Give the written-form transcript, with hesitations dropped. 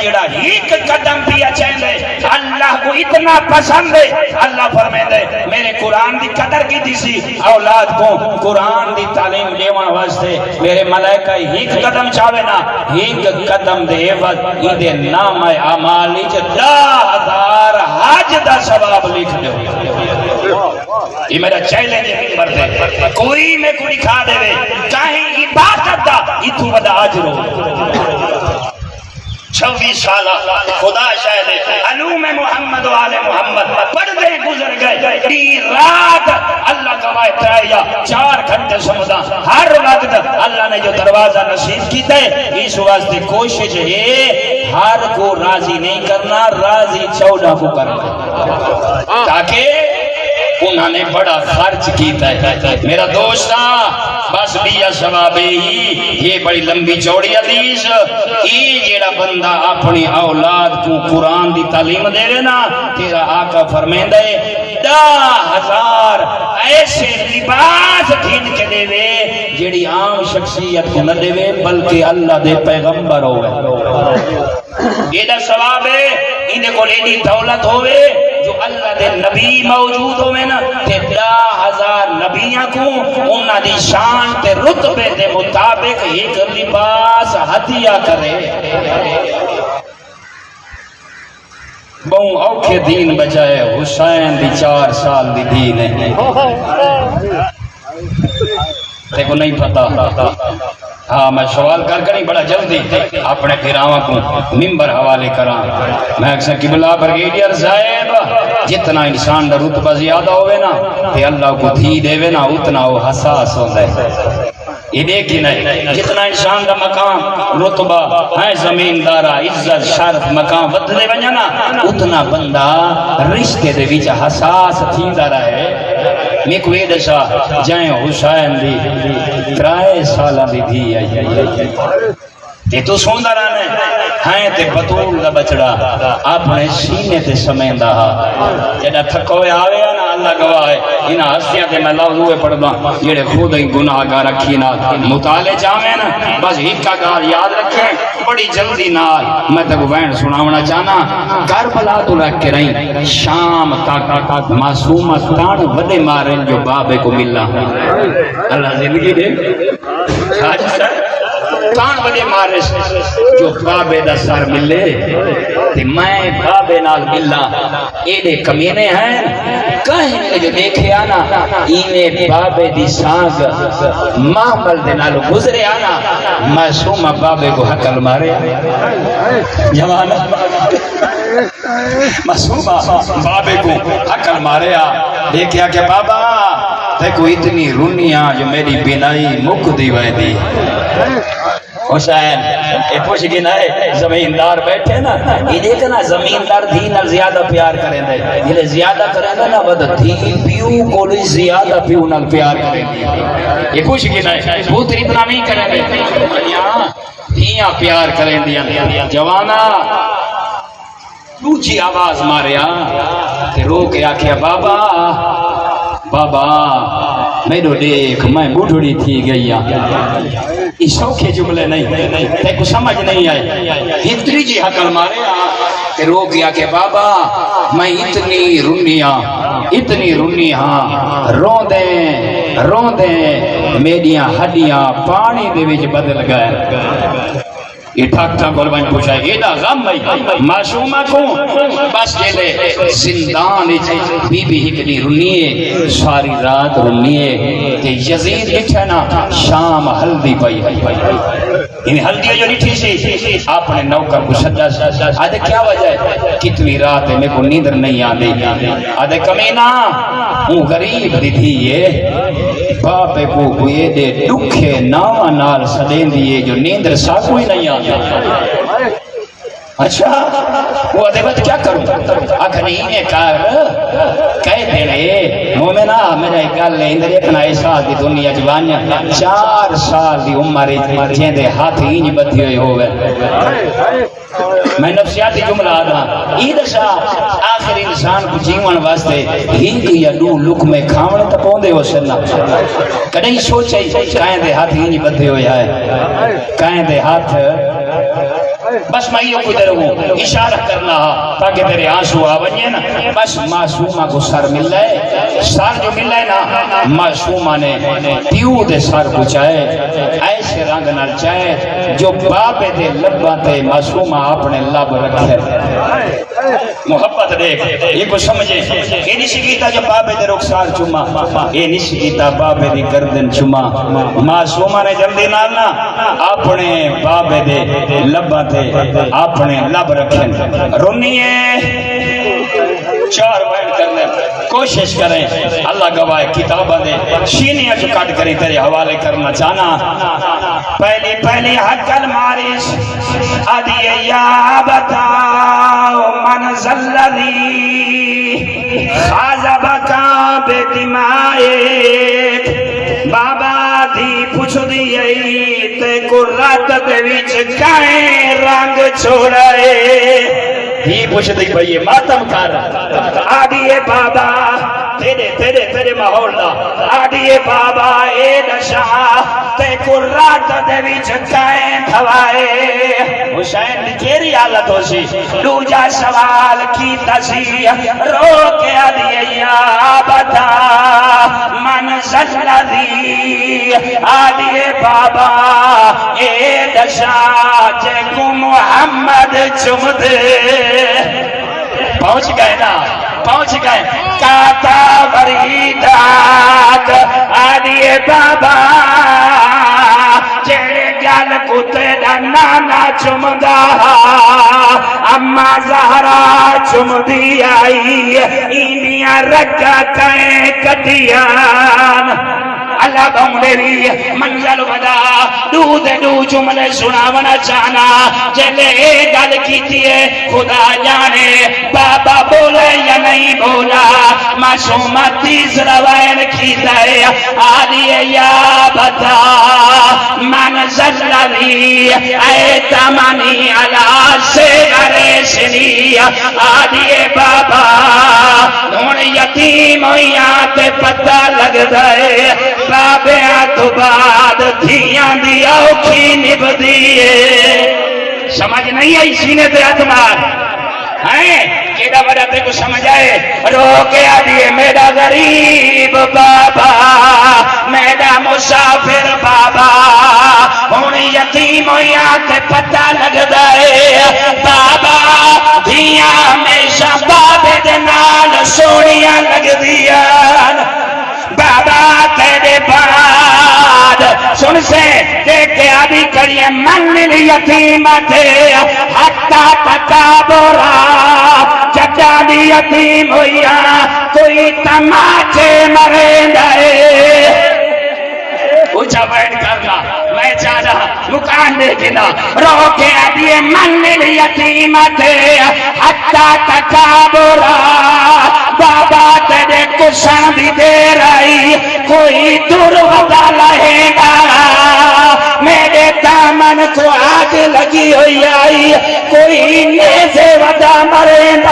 جڑا ایک قدم بھی چاہندے اللہ کو اتنا پسند ہے، اللہ فرمائے میرے قرآن دی قدر کی دیسی اولاد کو قرآن دی تعلیم دیوان واسطے میرے ملائکہ ایک قدم چاہوے نا، ایک قدم دے عوض ایدے نام اعمال وچ 10,000 حج دا ثواب لکھ دو۔ یہ میرا چیلنج ہے ممبر تے، کوئی میں کوئی کھا دے وے کہیں عبادت دا اتو ودا اجر ہو۔ 26 سالہ خدا شاہد علوم محمد و آل محمد پردے گزر گئے، دیر رات اللہ گواہ ترایا 4 گھنٹے سمجھا، ہر وقت اللہ نے جو دروازہ نصیب کیتا ہے اس واسطے کوشش ہے ہر کو راضی نہیں کرنا، راضی 14 کو کرنا، تاکہ انہوں نے بڑا خرچ کیتا ہے۔ میرا دوستاں بس بیا ثواب ہی، یہ بڑی لمبی چوڑی حدیث، یہ جیڑا بندہ اپنی اولاد کو قرآن دی تعلیم دے رہے نا، تیرا آقا فرمیندہ ہے 10,000 ایسے لباس گھن کے دے وے جیڑی عام شخصیت کو نہ دے وے بلکہ اللہ دے پیغمبر ہوئے۔ یہ دا ثواب ہے، انہیں کو لیدی دولت ہوئے جو اللہ دے نبی موجود ہوئے نا، تے 10,000 نبیاں کو انہاں دی شان تے رتبے دے مطابق ایک لباس ہدیہ کرے۔ بہوں اوکھے دین بجائے حسین دی 4 سال دی دین ہے، تے کو نہیں پتا۔ ہاں میں سوال کر ہی بڑا جلدی اپنے پھراواں کو ممبر حوالے کراں۔ میں اکثر قبلہ بریگیڈیئر صاحب جتنا انسان دا رتبہ زیادہ ہوئے نا تے اللہ کو دھی دے وے نا اتنا وہ حساس ہوتا ہے۔ یہ دیکھی نہیں جتنا انسان دا مقام رتبہ ہے زمیندارہ عزت شرف مقام ود دے ونجا نا اتنا بندہ رشتے دے وچ حساس تھیندا رہے۔ میں کوئی دسا جائیں حسین دی 3 سالاں دی دھی آئی تے تو سوندا رہنا ہے تے بطول دا بچڑا اپنے سینے تے سمیندہ جڑا تھکوے آوے نا اللہ گواہ ہے انہاں ہستیاں تے میں لفظ ہوئے پڑھدا جڑے خود ہی گناہگار رکھی نا مطالعے جاویں نا بس ایک گال یاد رکھیں بڑی جلدی نال میں تے وین سناونا چاہنا۔ کربلا تو لگ کے رہی شام تک معصومہ تان وڈے مارن جو بابے کو ملا اللہ زندگی دے کان وڈے مارے جو بابے دا سر ملے تے میں بابے نال ملا ایڈے کمینے ہیں کہیں جو دیکھے آنا اینے بابے دی سانگ محمل دے نال گزرے آنا معصومہ بابے کو حقل مارے جوانا معصومہ بابے کو حقل مارے دیکھیا کہ بابا تے کو اتنی رونیاں جو میری بینائی مک دی وے دی حسین یہ پوچھ گی نا زمیندار بیٹھے نا یہ دیکھنا زمیندار دھی نال زیادہ پیار کریں دے یہ زیادہ کریں دے نا ود دھی پیو کولی زیادہ پیو نال پیار کریں دے یہ پوچھ گی نا پوتر اتنا نہیں کریں دے دھیاں پیار کریں دیا جوانا دوچی آواز ماریا تے رو کے آکھیا بابا بابا میرو دیکھ میں بڑھڑی تھی گئی اس سوکھے جملے نہیں تے کو سمجھ نہیں آئے اتنی جی حقل مارے تے رو گیا کہ بابا میں اتنی رونیاں رون دیں میریاں ہڈیاں پانی دے وچ بدل گئے۔ یہ ٹھاک ٹھاک اور بہن پوچھا ہے ایڈا غم ہے معصومہ کو بس جیلے زندان بی بی ہکڑی رنیے ساری رات رنیے کہ یزید لکھے نا شام ہلدی پائی ان ہلدی جو لکھی سی اپنے نوکر کو سجا آدھے کیا وجہ ہے کتنی رات ہے میرے کو نیندر نہیں آدھے آدھے کمینہ ہوں غریب دی تھی یہ باپے کو کوئی دے دکھے ناما نال سدین دیئے جو نیندر سا کوئی نہیں آدھے اچھا وہ آدھے بات کیا کروں اکھنی میں کار کہہ دے رہے مومنہ میرا ایک گال لے اندر اتنا احساس دی دنیا جوانیا 4 سال دی عمر جین دے ہاتھ ہی نہیں بدھی ہوئے ہوئے میں نفسیاتی جملہ آدھا عید شاہ آخر انسان کو جیون واسطے ہی یا دو لک میں کھاونے تا پوندے ہو سننا کدیں سوچے کائیں دے ہاتھ ہی نہیں بدھے ہوئے ہے کائیں دے ہاتھ بس میں یہ کدھر ہوں اشارہ کرنا تاکہ تیرے آنسو آوجے نا بس معصومہ کو سر مل رہے سر جو مل رہے نا معصومہ نے پیو دے سر کو چاہے ایسے رنگ نال چاہے جو بابے دے لباں تے معصومہ اپنے لب رکھے محبت دیکھ یہ کو سمجھے یہ نہیں سکیتا جب بابے دے رخسار چما یہ نہیں سکیتا بابے دی گردن چما معصومہ نے جلدی نالنا اپنے بابے دے لباں تے اپنے لب رکھیں رونیے چار بینڈ کرنے کوشش کریں اللہ گواہ کتابہ دے شینیاں جو کٹ کری تیرے حوالے کرنا چاہنا پہلی حق المارش آدھیے یا بتاؤ من ذلذی خازبکا بے دمائیت بابا دی پوچھ دیئے تے قرآت دے وچ کائیں رنگ چھوڑائے ہی پوچھ دی بھئی ماتم کر آدھیے بابا تیرے ماحول دا آدھیے بابا اے نشا تے قرآت دے وچ کائیں دھوائے حسین دی کیری حالت ہو سی دوجا سوال کی تسی رو کے آدھیے یا بتا من ذلذی آدھیے بابا اے نشا جے کو محمد چم دے پہنچ گئے نا پہنچ گئے کاتا وریدات آدھیے بابا جڑے گل کتے دا نانا چمدا اما زہرا چم دی آئی اینیاں رکھا کہیں کٹیان اللہ بہنے بھی منزل ودا دو جملے سناونا چاہنا جلے گل کیتی ہے خدا جانے بابا بولے یا نہیں بولا معصومت تیز روائن کیتا ہے آدھیے یا بتا من ذلذی اے تمانی علا سے گرے سنی آدھیے بابا ہون یتیم ہویاں تے پتہ لگ دائے بابے تو بعد دھیاں دی اوکھی نب دیئے سمجھ نہیں آئی سینے تے اتمار ہیں کیڑا بڑا تے کو سمجھ آئے رو کے آدھیے میرا غریب بابا میرا مسافر بابا ہون یتیم ہویاں تے پتہ لگ دائے بابا دھیاں ہمیشہ بابے دے نال سونیاں لگ دیاں بابا تیرے بعد سن سے دیکھے آدھی کریے من الیتیمت حتی تکابرا جدا دی یتیم ہویا کوئی تماچے مرین دائے اچھا بیٹھ کرنا میں چاہتا مکان دیکھنا رو کے آدھیے من الیتیمت حتی تکابرا بابا تیرے کشن بھی دے رہی کوئی دور ودا لہے گا میرے دامن کو آگ لگی ہوئی آئی کوئی نیزے ودا مرے گا